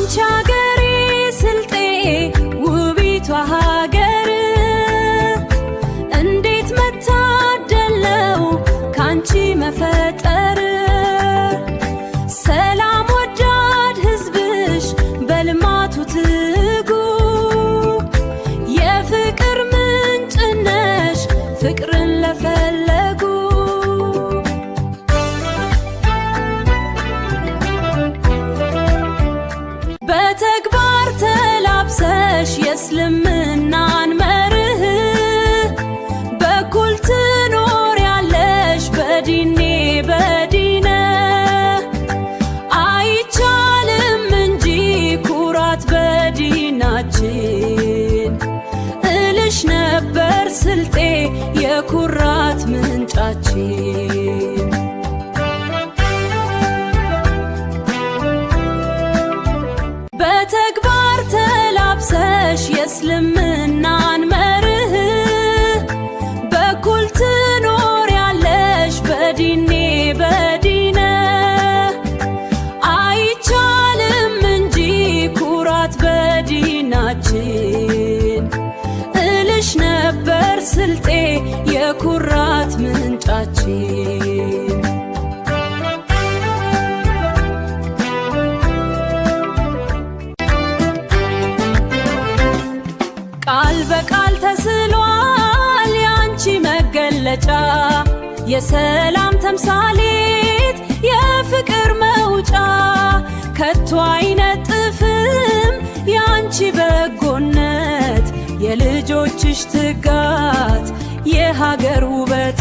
አንቺ ሀገሬ ስልጤ ውቢቷ ሀገር እንዴት መታደለው ካንቺ መፈጠር ሰላም ወዳድ ህዝብሽ በልማቱ ትጉ የፍቅር ምንጭ ነሽ ፍቅርን ለፈለጉ በተግባር ተላብሰሽ የእስልምናን መርህ በኩል ትኖሪያለሽ በዲኔ በዲነ አይቻልም እንጂ ኩራት በዲናችን እልሽ ነበር ስልጤ የኩራት ምንጫችን በተግባር ተላብሰሽ የእስልምናን መርህ በኩል ትኖሪያለሽ በዲኔ በዲነ አይቻልም እንጂ ኩራት በዲናችን እልሽ ነበር ስልጤ የኩራት ምንጫችን ቃል በቃል ተስሏል ያንቺ መገለጫ የሰላም ተምሳሌት የፍቅር መውጫ ከቶ አይነጥፍም ያንቺ በጎነት የልጆችሽ ትጋት የሀገር ውበት